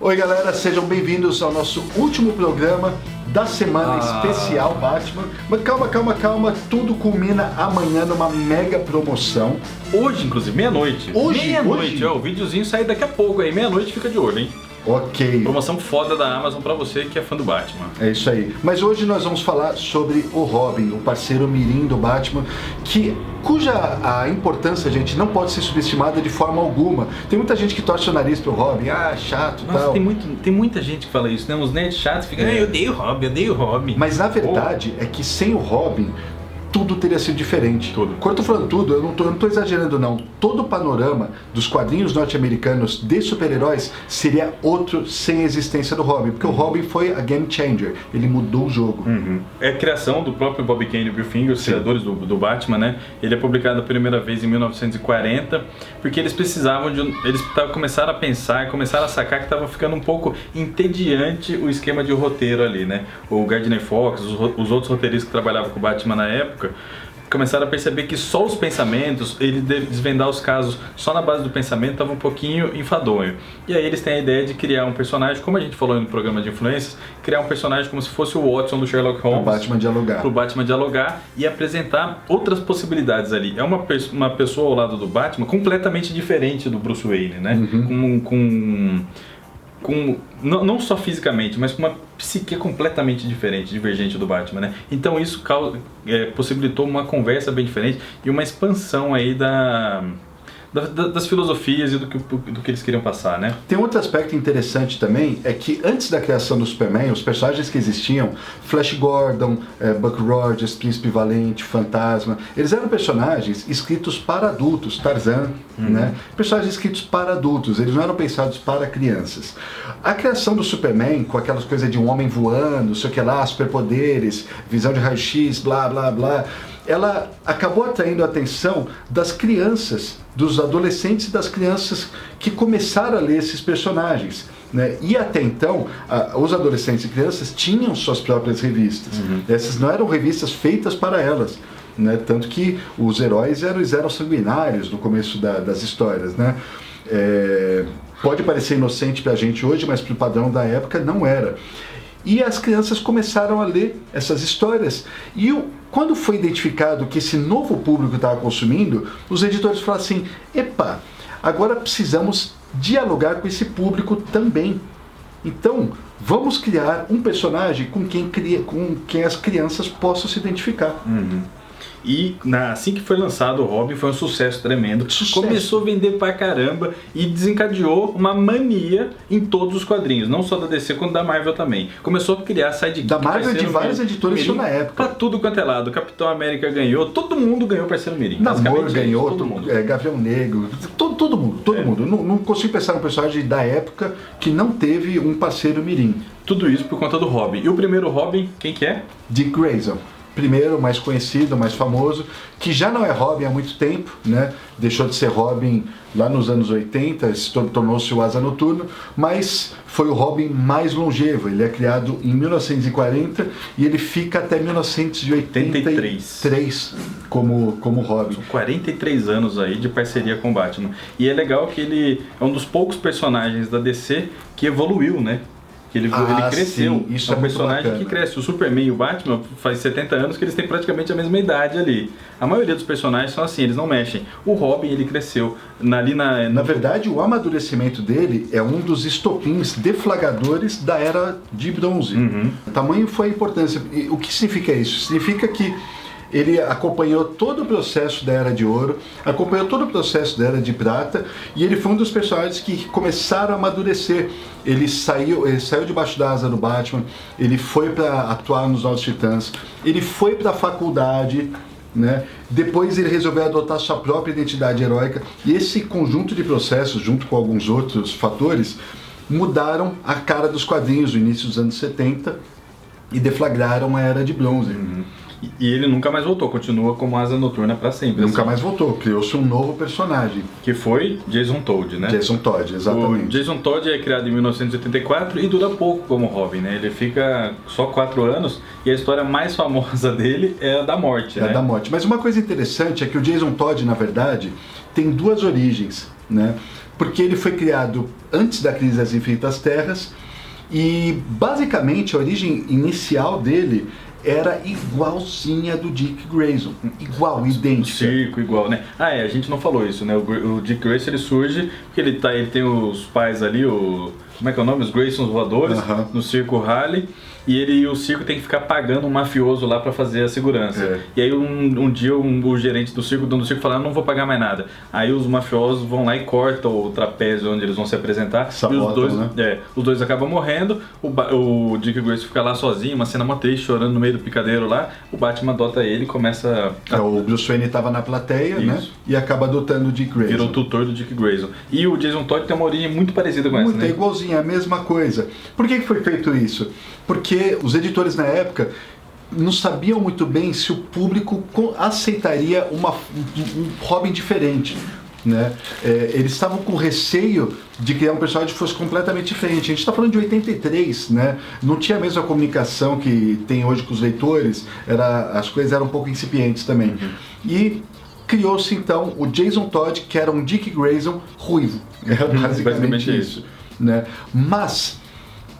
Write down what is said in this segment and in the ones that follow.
Oi galera, sejam bem-vindos ao nosso último programa da semana especial Batman. Mas calma, tudo culmina amanhã numa mega promoção. Hoje, inclusive, meia-noite. Meia-noite, ó, o videozinho sai daqui a pouco aí, meia-noite, fica de olho, hein? Ok. Promoção foda da Amazon pra você que é fã do Batman. É isso aí. Mas hoje nós vamos falar sobre o Robin, o parceiro mirim do Batman, cuja a importância, gente, não pode ser subestimada de forma alguma. Tem muita gente que torce o nariz pro Robin, chato e Nossa, tal. Tem muita gente que fala isso, né? Uns nerds chatos ficam, eu odeio o Robin. Mas na verdade é que sem o Robin tudo teria sido diferente. Tudo. Quando eu tô falando tudo, eu não tô exagerando não. Todo o panorama dos quadrinhos norte-americanos de super-heróis seria outro sem a existência do Robin, porque o Robin foi a game changer, ele mudou o jogo. É a criação do próprio Bob Kane e Bill Finger, os criadores do Batman, né? Ele é publicado a primeira vez em 1940, porque eles precisavam eles começaram a pensar, começaram a sacar que estava ficando um pouco entediante o esquema de roteiro ali, né? O Gardner Fox, os outros roteiristas que trabalhavam com o Batman na época, começaram a perceber que só os pensamentos, ele desvendar os casos só na base do pensamento estava um pouquinho enfadonho. E aí eles têm a ideia de criar um personagem, como a gente falou no programa de influências, criar um personagem como se fosse o Watson do Sherlock Holmes. Pro Batman dialogar e apresentar outras possibilidades ali. É uma pessoa ao lado do Batman completamente diferente do Bruce Wayne, né? Não só fisicamente, mas com uma psique completamente diferente, divergente do Batman, né? Então isso possibilitou uma conversa bem diferente e uma expansão aí das filosofias e do que eles queriam passar, né? Tem outro aspecto interessante também, é que antes da criação do Superman, os personagens que existiam, Flash Gordon, Buck Rogers, Príncipe Valente, Fantasma, eles eram personagens escritos para adultos, Tarzan, né? Personagens escritos para adultos, eles não eram pensados para crianças. A criação do Superman, com aquelas coisas de um homem voando, sei o que lá, superpoderes, visão de raio-x, blá blá blá, ela acabou atraindo a atenção das crianças, dos adolescentes e das crianças que começaram a ler esses personagens, né? E até então, os adolescentes e crianças tinham suas próprias revistas. Essas não eram revistas feitas para elas, né? Tanto que os heróis eram sanguinários no começo das histórias, né? Pode parecer inocente pra gente hoje, mas pro padrão da época não era. E as crianças começaram a ler essas histórias. E quando foi identificado que esse novo público estava consumindo, os editores falaram assim, epa, agora precisamos dialogar com esse público também. Então, vamos criar um personagem com quem as crianças possam se identificar. E assim que foi lançado o Robin, foi um sucesso tremendo. Começou a vender pra caramba e desencadeou uma mania em todos os quadrinhos, não só da DC quanto da Marvel também. Começou a criar sidekick. Da Marvel de vários editores na época. Pra tudo quanto é lado. Capitão América ganhou, todo mundo ganhou parceiro mirim. Namor ganhou, todo mundo. Gavião Negro, todo mundo. Não consigo pensar num personagem da época que não teve um parceiro mirim. Tudo isso por conta do Robin. E o primeiro Robin, quem que é? Dick Grayson. Primeiro, mais conhecido, mais famoso, que já não é Robin há muito tempo, né? Deixou de ser Robin lá nos anos 80, tornou-se o Asa Noturno, mas foi o Robin mais longevo. Ele é criado em 1940 e ele fica até 1983 como Robin. São 43 anos aí de parceria com o Batman. E é legal que ele é um dos poucos personagens da DC que evoluiu, né? Ele cresceu, sim, isso é um personagem que cresce. O Superman e o Batman faz 70 anos que eles têm praticamente a mesma idade ali. A maioria dos personagens são assim, eles não mexem. O Robin, ele cresceu. Na verdade, o amadurecimento dele é um dos estopins deflagradores da Era de Bronze. O tamanho foi a importância. E o que significa isso? Significa que ele acompanhou todo o processo da Era de Ouro, acompanhou todo o processo da Era de Prata, e ele foi um dos personagens que começaram a amadurecer. Ele saiu debaixo da asa do Batman, ele foi para atuar nos Novos Titãs, ele foi para a faculdade, né? Depois ele resolveu adotar sua própria identidade heróica, e esse conjunto de processos, junto com alguns outros fatores, mudaram a cara dos quadrinhos no início dos anos 70 e deflagraram a Era de Bronze. E ele nunca mais voltou, continua como Asa Noturna pra sempre. Nunca mais voltou, criou-se um novo personagem. Que foi Jason Todd, né? Jason Todd, exatamente. O Jason Todd é criado em 1984 e dura pouco como Robin, né? Ele fica só 4 anos e a história mais famosa dele é a da morte, né? É a da morte. Mas uma coisa interessante é que o Jason Todd, na verdade, tem duas origens, né? porque ele foi criado antes da Crise das Infinitas Terras e basicamente a origem inicial dele era igualzinha do Dick Grayson, igual, idêntica. O circo igual, né? A gente não falou isso, né? O Dick Grayson ele surge porque ele tem os pais ali, como é que é o nome? Os Graysons voadores, no circo Harley. E o circo tem que ficar pagando um mafioso lá pra fazer a segurança. E aí um dia o gerente do dono do circo fala, não vou pagar mais nada. Aí os mafiosos vão lá e cortam o trapézio onde eles vão se apresentar. Os dois acabam morrendo, o Dick Grayson fica lá sozinho, uma cena mó triste, chorando no meio do picadeiro lá. O Batman adota ele e começa o Bruce Wayne tava na plateia, né? E acaba adotando o Dick Grayson. Virou tutor do Dick Grayson. E o Jason Todd tem uma origem muito parecida com essa, né? Muito igualzinha, a mesma coisa. Por que foi feito isso? Porque os editores na época não sabiam muito bem se o público aceitaria um Robin diferente. Né? Eles estavam com receio de criar um personagem que fosse completamente diferente. A gente está falando de 83, né? Não tinha a mesma comunicação que tem hoje com os leitores, as coisas eram um pouco incipientes também. E criou-se então o Jason Todd, que era um Dick Grayson ruivo. Era basicamente isso. Né? Mas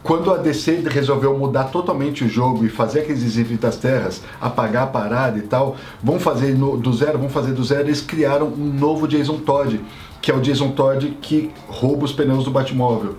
quando a DC resolveu mudar totalmente o jogo e fazer aqueles Infinitas Terras, apagar a parada e tal, vamos fazer do zero, eles criaram um novo Jason Todd, que é o Jason Todd que rouba os pneus do Batmóvel.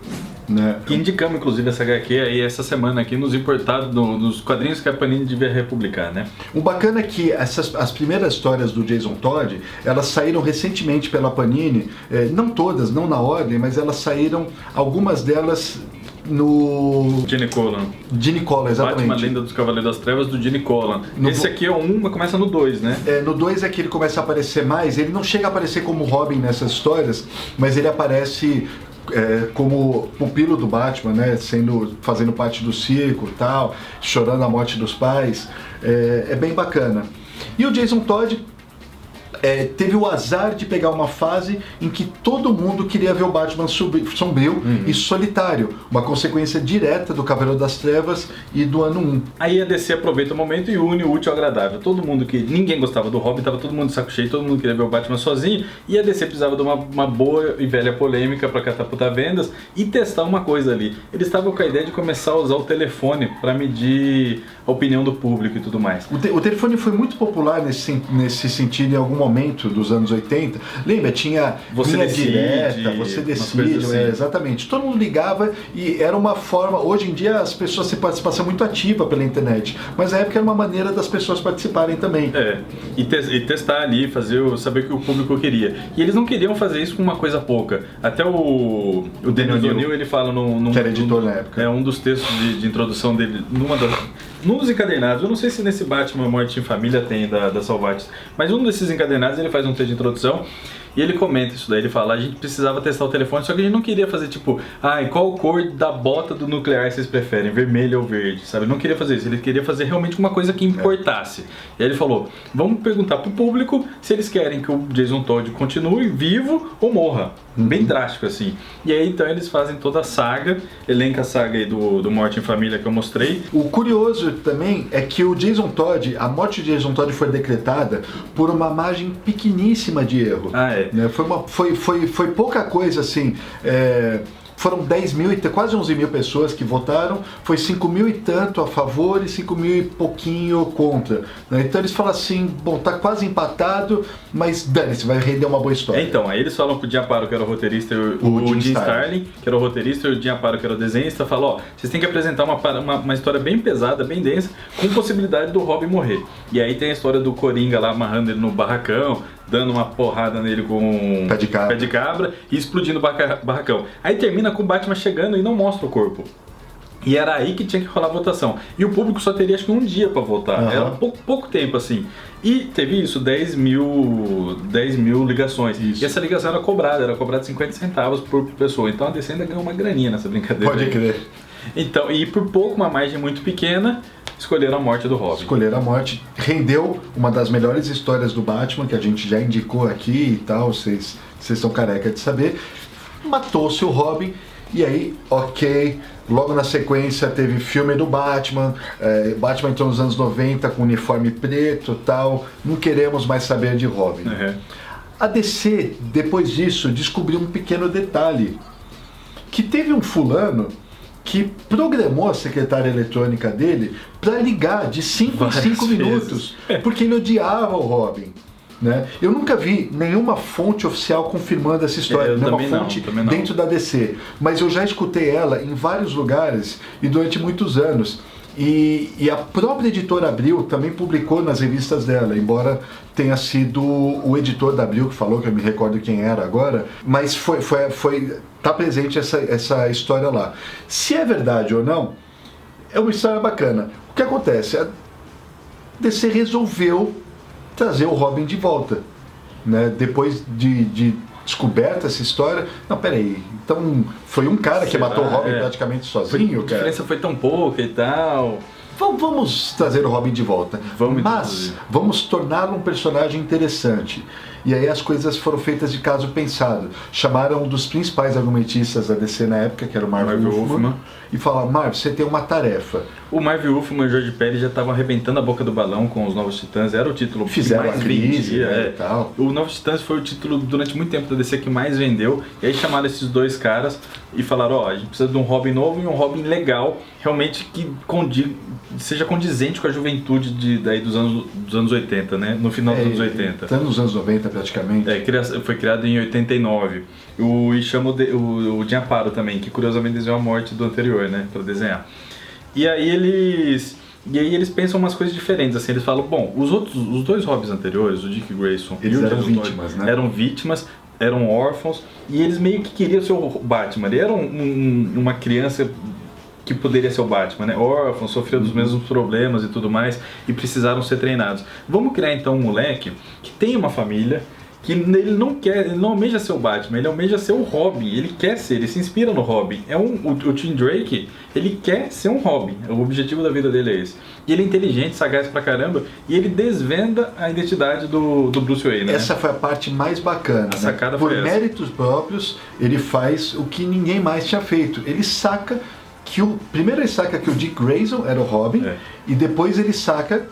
Né? Que indicamos inclusive essa HQ aí essa semana aqui nos importados, nos quadrinhos que a Panini devia republicar, né? O bacana é que as primeiras histórias do Jason Todd, elas saíram recentemente pela Panini, não todas, não na ordem, mas elas saíram, algumas delas no Gene Colan. Gene Colan, exatamente. Batman Lenda dos Cavaleiros das Trevas do Gene Colan. Esse aqui é mas começa no 2, né? No 2 é que ele começa a aparecer mais. Ele não chega a aparecer como Robin nessas histórias, mas ele aparece como pupilo do Batman, né? Fazendo parte do circo e tal, chorando a morte dos pais. É bem bacana. E o Jason Todd teve o azar de pegar uma fase em que todo mundo queria ver o Batman sombrio e solitário, uma consequência direta do Cavaleiro das Trevas e do ano 1. Aí a DC aproveita o momento e une o útil ao agradável. Ninguém gostava do Robin, tava todo mundo de saco cheio, todo mundo queria ver o Batman sozinho, e a DC precisava de uma boa e velha polêmica para catapultar vendas e testar uma coisa ali. Eles estavam com a ideia de começar a usar o telefone para medir a opinião do público e tudo mais. O telefone foi muito popular nesse sentido em algum momento dos anos 80. Lembra? Tinha linha direta, você decide, assim. Exatamente. Todo mundo ligava e era uma forma. Hoje em dia as pessoas têm participação muito ativa pela internet, mas na época era uma maneira das pessoas participarem também. E testar ali, saber o que o público queria. E eles não queriam fazer isso com uma coisa pouca. Até o Dennis O'Neil, ele fala que era editor na época. Um dos textos de introdução dele, num dos encadernados, eu não sei se nesse Batman Morte em Família tem da Salvatis, mas um desses encadernados ele faz um texto de introdução e ele comenta isso daí, ele fala, a gente precisava testar o telefone, só que a gente não queria fazer tipo, qual cor da bota do nuclear vocês preferem, vermelho ou verde, sabe? Ele não queria fazer isso, ele queria fazer realmente uma coisa que importasse. E aí ele falou, vamos perguntar pro público se eles querem que o Jason Todd continue vivo ou morra. Bem drástico assim. E aí então eles fazem toda a saga, elenca a saga aí do Morte em Família que eu mostrei. O curioso também é que o Jason Todd, a morte de Jason Todd foi decretada por uma margem pequeníssima de erro. Né? Foi pouca coisa assim. Foram 10 mil e quase 11 mil pessoas que votaram, foi 5 mil e tanto a favor e 5 mil e pouquinho contra. Né? Então eles falam assim, bom, tá quase empatado, mas dane-se, vai render uma boa história. Então, aí eles falam pro Jim Aparo, que era o roteirista, o Jim Starlin, que era o roteirista, e o Jim Aparo, que era o desenhista, falou, vocês têm que apresentar uma história bem pesada, bem densa, com possibilidade do Robin morrer. E aí tem a história do Coringa lá amarrando ele no barracão, dando uma porrada nele com pé de cabra e explodindo o barracão. Aí termina com o Batman chegando e não mostra o corpo. E era aí que tinha que rolar a votação. E o público só teria acho que um dia pra votar. Era pouco tempo assim. E teve isso, 10 mil ligações. Isso. E essa ligação era cobrada 50 centavos por pessoa. Então a DC ainda ganhou uma graninha nessa brincadeira. Pode crer. Então, e por pouco, uma margem muito pequena, escolheram a morte do Robin. Escolheram a morte. Rendeu uma das melhores histórias do Batman, que a gente já indicou aqui e tal, vocês são careca de saber. Matou-se o Robin, e aí, ok, logo na sequência teve filme do Batman, Batman entrou nos anos 90 com uniforme preto e tal, não queremos mais saber de Robin. A DC, depois disso, descobriu um pequeno detalhe, que teve um fulano que programou a secretária eletrônica dele para ligar de 5 em 5 minutos, porque ele odiava o Robin. Né? Eu nunca vi nenhuma fonte oficial confirmando essa história, nenhuma fonte dentro da DC, mas eu já escutei ela em vários lugares e durante muitos anos. E a própria editora Abril também publicou nas revistas dela, embora tenha sido o editor da Abril que falou, que eu me recordo quem era agora, mas tá presente essa história lá. Se é verdade ou não, é uma história bacana. O que acontece? A DC resolveu trazer o Robin de volta, né? Depois de descoberta essa história. Não, peraí, então foi um cara que matou o Robin praticamente sozinho, A diferença foi tão pouca e tal. Vamos trazer o Robin de volta, mas vamos torná-lo um personagem interessante. E aí as coisas foram feitas de caso pensado. Chamaram um dos principais argumentistas da DC na época, que era o Marv Wolfman, e falaram: Marv, você tem uma tarefa. O Marv Wolfman e o George Pérez já estavam arrebentando a boca do balão com os Novos Titãs, era o título Fizeram que mais a crise, vendia. E tal. O Novos Titãs foi o título durante muito tempo da DC que mais vendeu, e aí chamaram esses dois caras e falaram: a gente precisa de um Robin novo e um Robin legal, realmente que seja condizente com a juventude dos anos 80, né? No final dos anos 80. Tá nos anos 90 praticamente. Foi criado em 89. E chama o Jim Aparo também, que curiosamente desenhou a morte do anterior, né? Pra desenhar. E aí eles pensam umas coisas diferentes, assim, eles falam: bom, os dois Robins anteriores, o Dick Grayson eles e o eram Jason vítimas, Todd, né? eram vítimas, eram órfãos, e eles meio que queriam ser o Batman. Ele era uma criança que poderia ser o Batman, né? Órfão, sofreu dos mesmos problemas e tudo mais, e precisaram ser treinados. Vamos criar então um moleque que tem uma família, que ele não almeja ser o Batman, ele almeja ser o Robin, ele se inspira no Robin. O Tim Drake, ele quer ser um Robin, o objetivo da vida dele é esse. E ele é inteligente, sagaz pra caramba, e ele desvenda a identidade do Bruce Wayne, né? Essa foi a parte mais bacana, a sacada Por foi méritos próprios, ele faz o que ninguém mais tinha feito. Ele saca primeiro ele saca que o Dick Grayson era o Robin, e depois ele saca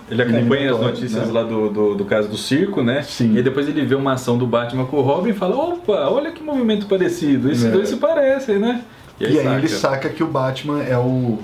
ele acompanha as notícias, né, lá do caso do circo, né? Sim. E depois ele vê uma ação do Batman com o Robin e fala: opa, olha que movimento parecido, esses dois se parecem, né? E aí ele saca que o Batman é o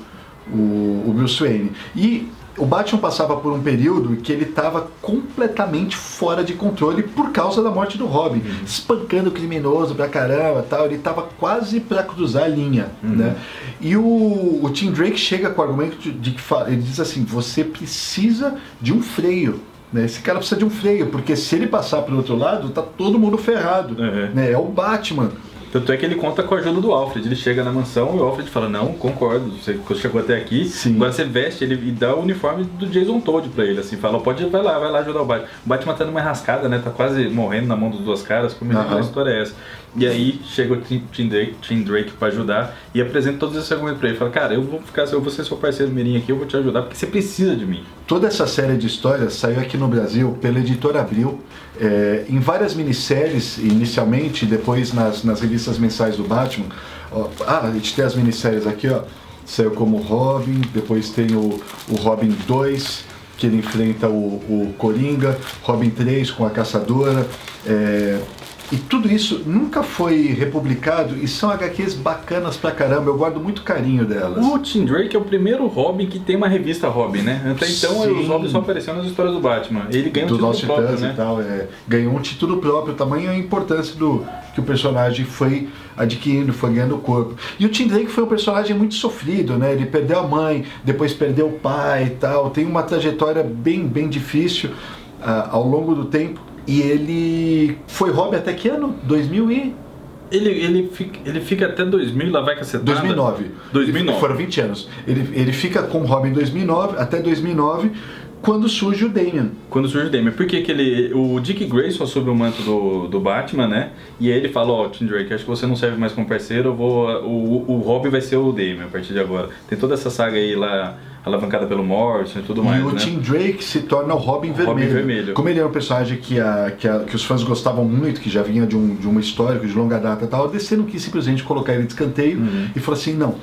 Bruce Wayne. E o Batman passava por um período que ele estava completamente fora de controle por causa da morte do Robin, espancando o criminoso pra caramba, tal. Ele estava quase para cruzar a linha, né? E o Tim Drake chega com o argumento de que ele diz assim: você precisa de um freio, né? Esse cara precisa de um freio, porque se ele passar para o outro lado, tá todo mundo ferrado, né? É o Batman. Tanto é que ele conta com a ajuda do Alfred. Ele chega na mansão e o Alfred fala: não, concordo, você chegou até aqui, agora você veste ele e dá o uniforme do Jason Todd pra ele, assim, fala: vai lá ajudar o Batman. O Batman tá numa enrascada, né, tá quase morrendo na mão dos duas caras, como a história é essa. E aí chega o Tim Drake pra ajudar e apresenta todos esses argumentos pra ele. Fala: cara, eu vou ser seu parceiro mirim aqui, eu vou te ajudar porque você precisa de mim. Toda essa série de histórias saiu aqui no Brasil pela editora Abril, em várias minisséries inicialmente, depois nas revistas mensais do Batman. A gente tem as minisséries aqui, ó. Saiu como Robin, depois tem o Robin 2, que ele enfrenta o Coringa, Robin 3 com a Caçadora. E tudo isso nunca foi republicado e são HQs bacanas pra caramba, eu guardo muito carinho delas. O Tim Drake é o primeiro Robin que tem uma revista Robin, né? Até então os Robins só apareciam nas histórias do Batman. Ele ganha um título próprio, né? E tal, ganhou um título próprio, o tamanho e a importância que o personagem foi adquirindo, foi ganhando corpo. E o Tim Drake foi um personagem muito sofrido, né? Ele perdeu a mãe, depois perdeu o pai e tal, tem uma trajetória bem, bem difícil ao longo do tempo. E ele foi Robin até que ano? 2000 e... Ele fica até 2000, lá vai cacetada. 2009. Foram 20 anos. Ele fica com Robin em 2009, até 2009, quando surge o Damian. Porque o Dick Grayson assume o manto do Batman, né? E aí ele fala: Tim Drake, acho que você não serve mais como parceiro, o Robin vai ser o Damian a partir de agora. Tem toda essa saga aí lá, alavancada pelo Morrison e tudo mais, e o Tim Drake se torna o Robin Vermelho. Como ele era um personagem que os fãs gostavam muito, que já vinha de um histórico de longa data e tal, a DC não quis simplesmente colocar ele de escanteio e falou assim: não,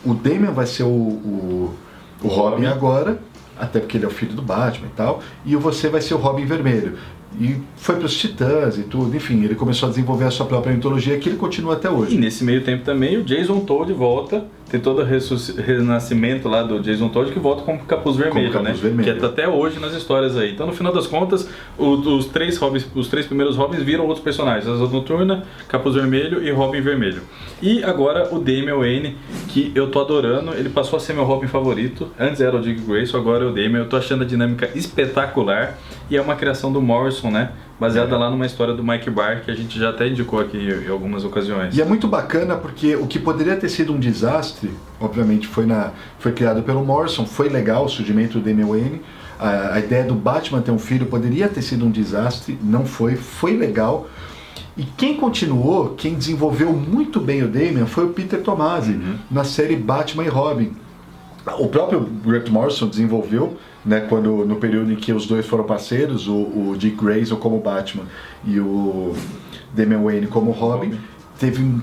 o Damian vai ser o Robin agora, até porque ele é o filho do Batman e tal, e você vai ser o Robin Vermelho. E foi para os Titãs e tudo, enfim, ele começou a desenvolver a sua própria mitologia que ele continua até hoje. E nesse meio tempo também o Jason Todd volta, tem todo o renascimento lá do Jason Todd que volta como Capuz Vermelho, como Capuz né? Vermelho. Que é até hoje nas histórias aí. Então no final das contas, os três primeiros Robins viram outros personagens, Asa Noturna, Capuz Vermelho e Robin Vermelho. E agora o Damian Wayne, que eu tô adorando, ele passou a ser meu Robin favorito, antes era o Dick Grayson, agora é o Damian, eu tô achando a dinâmica espetacular e é uma criação do Morrison, né? Baseada lá numa história do Mike Barr, que a gente já até indicou aqui em algumas ocasiões. E é muito bacana porque o que poderia ter sido um desastre, obviamente foi criado pelo Morrison, foi legal o surgimento do Damian Wayne, a ideia do Batman ter um filho poderia ter sido um desastre, não foi, foi legal. E quem continuou, quem desenvolveu muito bem o Damian foi o Peter Tomasi, na série Batman e Robin. O próprio Grant Morrison desenvolveu, né, no período em que os dois foram parceiros, o Dick Grayson como Batman e o Damian Wayne como Robin.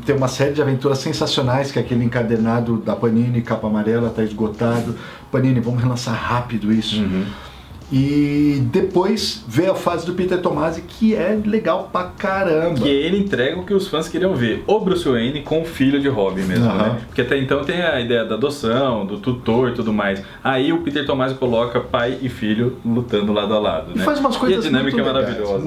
Tem uma série de aventuras sensacionais, que é aquele encadernado da Panini, capa amarela, está esgotado. Panini, vamos relançar rápido isso. E depois veio a fase do Peter Tomasi, que é legal pra caramba. Que ele entrega o que os fãs queriam ver, o Bruce Wayne com o filho de Robin mesmo, né? Porque até então tem a ideia da adoção, do tutor e tudo mais. Aí o Peter Tomasi coloca pai e filho lutando lado a lado, né? E faz umas coisas e a dinâmica muito é maravilhosa.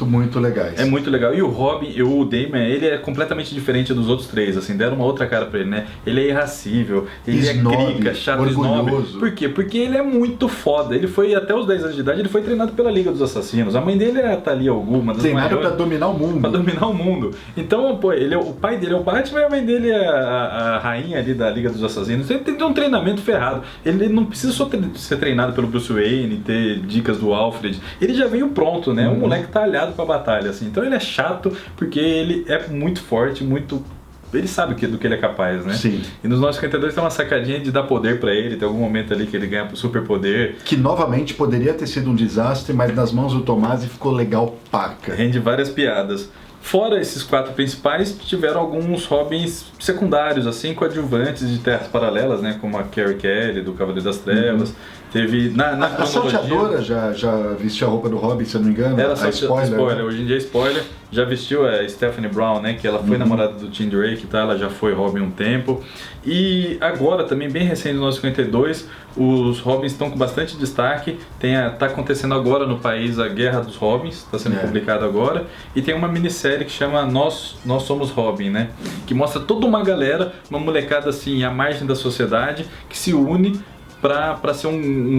Muito legais. É muito legal. E o Robin, o Damian, ele é completamente diferente dos outros três, assim, deram uma outra cara pra ele, né? Ele é irracível, ele snob, é crica, chato, orgulhoso. snob. Por quê? Porque ele é muito foda. Ele foi até os 10 anos de idade, ele foi treinado pela Liga dos Assassinos. A mãe dele é a Thalia Al Ghul, uma das treinado maiores... pra dominar o mundo. Pra dominar o mundo. Então, pô, o pai dele é o Batman e a mãe dele é a rainha ali da Liga dos Assassinos. Ele tem um treinamento ferrado. Ele não precisa só ser treinado pelo Bruce Wayne, ter dicas do Alfred. Ele já veio pronto, né? Um moleque talhado pra batalha, assim. Então ele é chato porque ele é muito forte, muito... Ele sabe do que ele é capaz, né? Sim. E nos 952 tem uma sacadinha de dar poder pra ele, tem algum momento ali que ele ganha superpoder. Que novamente poderia ter sido um desastre, mas nas mãos do Tomasi ficou legal paca. Rende várias piadas. Fora esses 4 principais, tiveram alguns Robins secundários, assim, coadjuvantes de terras paralelas, né? Como a Carrie Kelly, do Cavaleiro das Trevas. Teve a salteadora já vestiu a roupa do Robin, se eu não me engano. Era spoiler. Né? Hoje em dia é spoiler. Já vestiu a Stephanie Brown, né? Que ela foi namorada do Tim Drake, tá? Ela já foi Robin um tempo. E agora, também bem recente, no 952, os Robins estão com bastante destaque. Tá acontecendo agora no país a Guerra dos Robins, está sendo publicado agora. E tem uma minissérie que chama Nós Somos Robin, né? Que mostra toda uma galera, uma molecada assim, à margem da sociedade, que se une para ser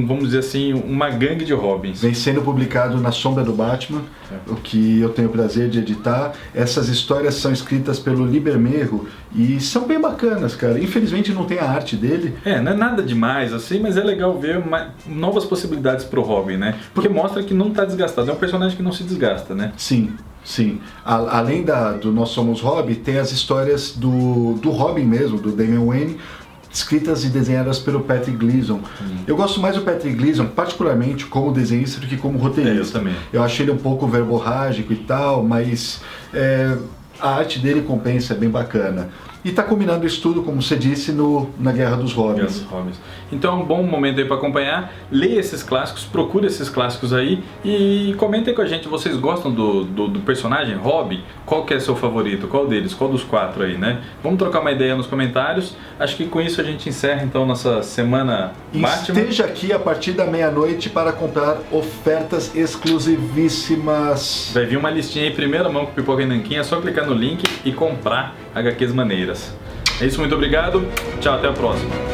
vamos dizer assim, uma gangue de Robins. Vem sendo publicado na Sombra do Batman, o que eu tenho o prazer de editar. Essas histórias são escritas pelo Libermejo e são bem bacanas, cara. Infelizmente não tem a arte dele. Não é nada demais assim, mas é legal ver novas possibilidades pro Robin, né? Porque mostra que não tá desgastado, é um personagem que não se desgasta, né? Sim. Além do Nós Somos Robin, tem as histórias do Robin mesmo, do Damian Wayne, escritas e desenhadas pelo Patrick Gleason. Eu gosto mais do Patrick Gleason, particularmente como desenhista do que como roteirista. Eu também. Eu achei ele um pouco verborrágico e tal, mas a arte dele compensa, é bem bacana. E tá combinando isso tudo, como você disse, na Guerra dos Robins. Então é um bom momento aí para acompanhar. Leia esses clássicos, procure esses clássicos aí e comentem com a gente, vocês gostam do personagem Robin? Qual que é seu favorito? Qual deles? Qual dos 4 aí, né? Vamos trocar uma ideia nos comentários. Acho que com isso a gente encerra então nossa semana Batman. Esteja aqui a partir da meia-noite para comprar ofertas exclusivíssimas. Vai vir uma listinha aí, primeira mão com Pipoca e Nanquim, é só clicar no link e comprar HQs maneiras. É isso, muito obrigado. Tchau, até a próxima.